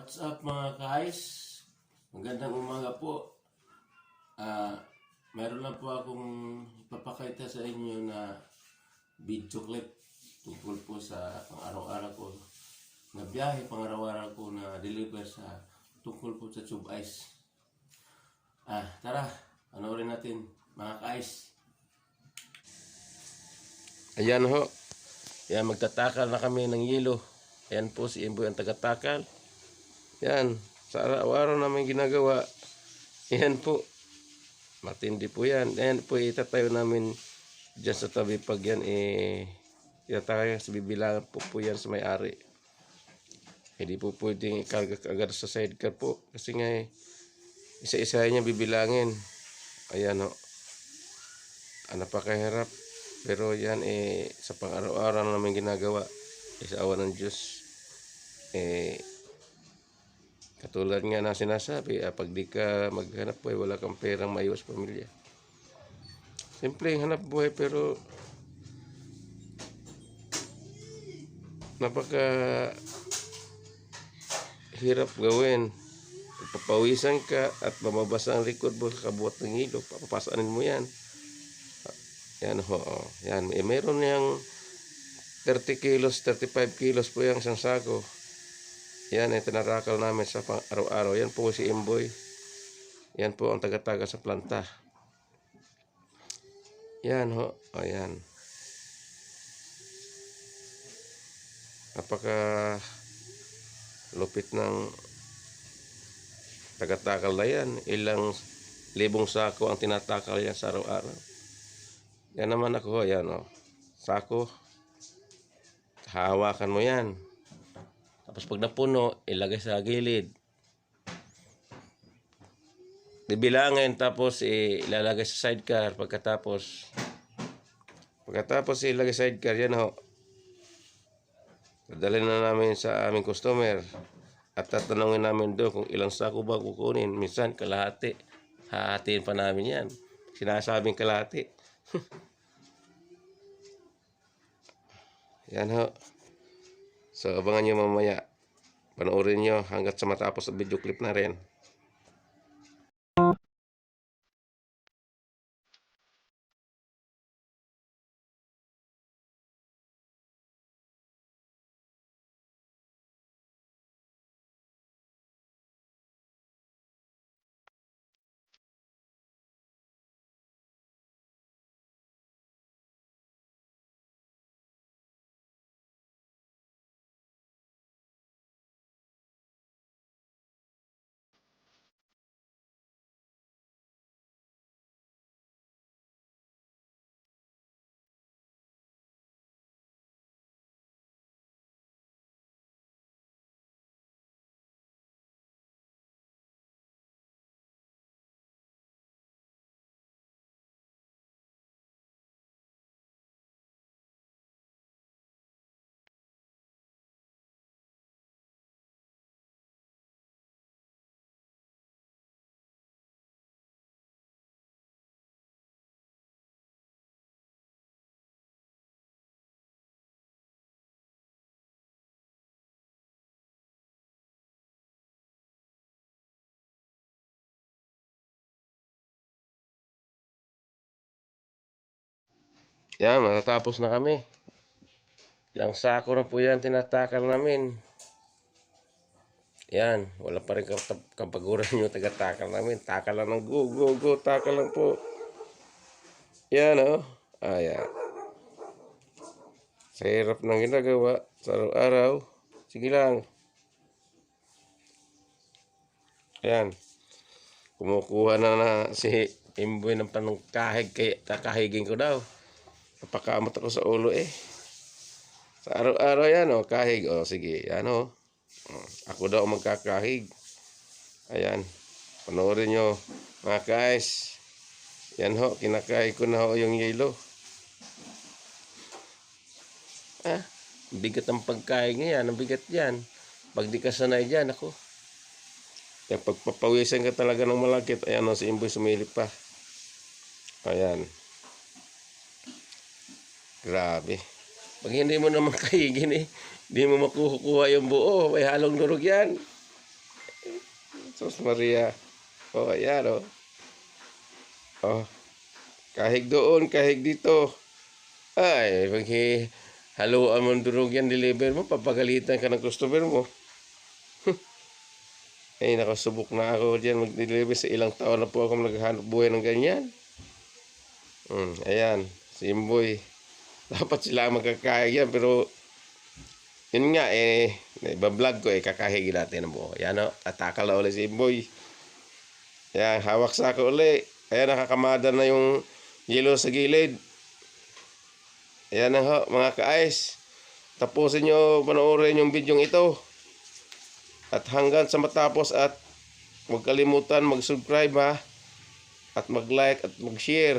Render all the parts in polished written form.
What's up mga guys? Magandang umaga po. Meron lang po akong ipapakita sa inyo na video clip tungkol po sa pang-araw-araw ko na biyahe, pang-araw-araw ko na deliver sa tungkol po sa tube ice. Tara, panoorin natin mga guys. Ayan ho. Yan, magtatakal na kami ng yelo. Ayan po si Imboy ang tagatakal. Yan, sa araw-araw namin ginagawa. Yan po. Matindi po yan. Yan po itatayo namin dyan sa tabi pag yan itatayo sa bibilangan po yan sa may-ari. Hindi po pwedeng ikarga agad sa sidecar po. Kasi nga isa-isa niya bibilangin. Ayan o. Napakahirap. Pero yan sa pang-araw-araw namin ginagawa. Sa awa ng Diyos. Katulad nga na sinasabi, pag di ka maghanap buhay, wala kang perang maiwas pamilya. Simple hanap buhay pero napaka hirap gawin. Papawisan ka at mamabasa ang likod mo sa kabuhat ng hilo, papapasanin mo yan. Yan ho, yan. Meron niyang 30 kilos, 35 kilos po yung isang sako. Yan ay tinarakal namin sa araw-araw. Yan po si Imboy. Yan po ang taga-taga sa planta. Yan ho. Ayan. Napaka lupit ng taga-takal na yan. Ilang libong sako ang tinatakal yan sa araw-araw. Yan naman ako. Yan o. Sako. Hawakan mo yan. Tapos pag napuno, ilagay sa gilid. Bibilangin tapos ilalagay sa sidecar. Pagkatapos ilagay sa sidecar, yan ho. Dadalhin na namin sa aming customer. At tatanungin namin doon kung ilang sako ba kukunin. Minsan kalahati. Hahatiin pa namin yan. Sinasabing kalahati. Yan ho. So, abangan nyo mamaya. Panoorin nyo hanggat sa matapos ang video clip na rin. Yan, matatapos na kami. Ilang sako na po yan tinatakal namin. Yan, wala pa rin kapaguran yung taga-takal namin. Takal lang ng go, takal lang po. Yan o. Ayan. Sa hirap ng ginagawa sa araw-araw. Sige lang. Ayan. Kumukuha na si Imboy ng panungkahig kaya kakahigin ko daw. Napakamot ako sa ulo Sa araw-araw yan kahig. Sige, yan ako daw magkakahig. Ayan. Panoorin nyo mga guys. Yan kinakahig ko na yung yelo. Bigat ang pagkahig ngayon. Ang bigat yan. Pag di ka sanay dyan, ako. Yan, pagpapawisan ka talaga ng malakit. Ayan si Imboy sumilip pa. Ayan. Grabe. Pag hindi mo naman kahigin hindi mo makukuha yung buo. May halong durog yan. Sus Maria. Oh, ayan, oh. Oh, kahig doon, kahig dito. Ay, pag haluan mo ang durog yan, deliver mo, papagalitan ka ng customer mo. Ay, nakasubok na ako dyan mag-deliver. Sa ilang taon na po ako naghahanap buhay ng ganyan. Ayan, si Imboy. Dapat sila ang magkakahig yan, pero yun nga, ibablog ko, kakahigin natin ang buo. Ayan, o, atakal na ulit si Imboy. Ayan, hawak sa ako ulit. Ayan, nakakamada na yung yelo sa gilid. Ayan na ho, mga ka-ice. Tapusin nyo panoorin yung video ito. At hanggang sa matapos at huwag kalimutan mag-subscribe ha. At mag-like at mag-share.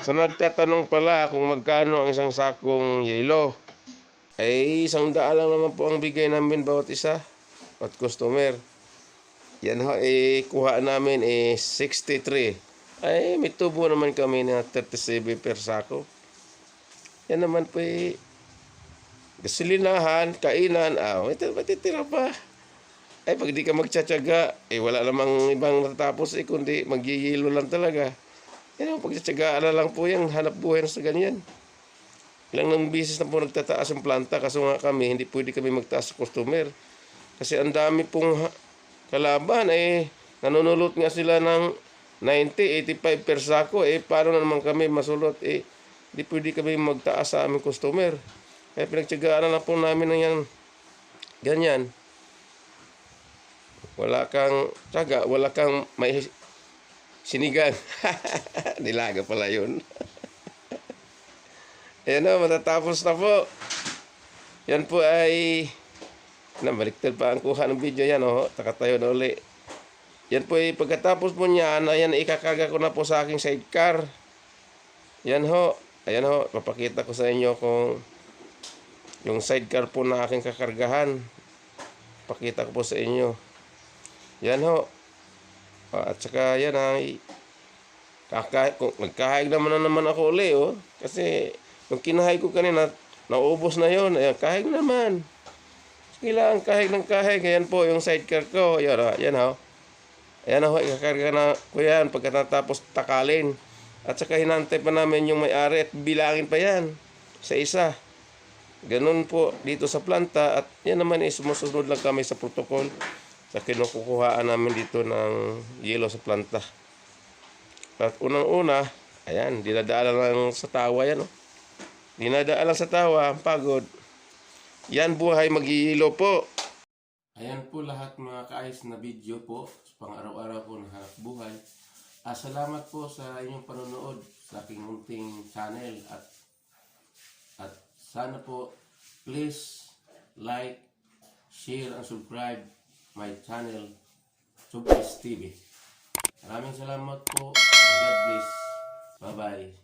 So nagtatanong pala kung magkano ang isang sakong yelo. Ay isang daan lang naman po ang bigay namin bawat isa at customer. Yan ho, kuha namin 63. Ay may tubo naman kami na 37 per sako. Yan naman po gasolinahan, kainan, matitira pa. Ay pag di ka magtsatsaga, wala namang ibang natatapos kundi magyiyelo lang talaga. Yan ang pagtsatsagaan na lang po yan, hanap buhay na sa ganyan. Ilang ng bisis na po nagtataas yung planta, kaso nga kami, hindi pwede kami magtaas sa customer. Kasi ang dami pong kalaban, nanunulot nga sila ng 90, 85 per sako, paano na naman kami masulot, hindi pwede kami magtaas sa aming customer. Kaya pinagtsagaan na lang po namin ng yan, ganyan. Wala kang tsaga, wala kang may sinigang. Nilaga pala yun. Ayan o, matatapos na po. Yan po ay baliktad pa ang kuha ng video yan o. Takatayo na uli. Yan po ay pagkatapos po niyan, ayan ikakaga ko na po sa aking sidecar. Yan ho. Ayan ho, papakita ko sa inyo kung yung sidecar po na aking kakargahan. Pakita ko po sa inyo. Yan ho. At saka yan ay nagkahayag naman ako uli kasi yung kinahay ko kanina naubos na yon. Ayan, kahayag naman. Kailangan kahayag ng kahayag. Ayan po yung sidecar ko. Ayan ho. Ayan ho, ikakarga na ko yan pagkatapos takalin. At saka hinantay pa namin yung may-ari at bilangin pa yan sa isa. Ganun po dito sa planta. At yan naman sumusunod lang kami sa protocol sa kinukukuhaan namin dito ng yelo sa planta. At unang-una, ayan, dinadaalan lang sa tawa yan. Dinadaalan sa tawa, pagod. Yan buhay mag-iilo po. Ayan po lahat mga ka-ice na video po sa pang-araw-araw ko na hanap buhay. Salamat po sa inyong panonood sa aking munting channel at sana po please like, share, and subscribe my channel Subis TV. Maraming salamat po. God bless. Bye-bye.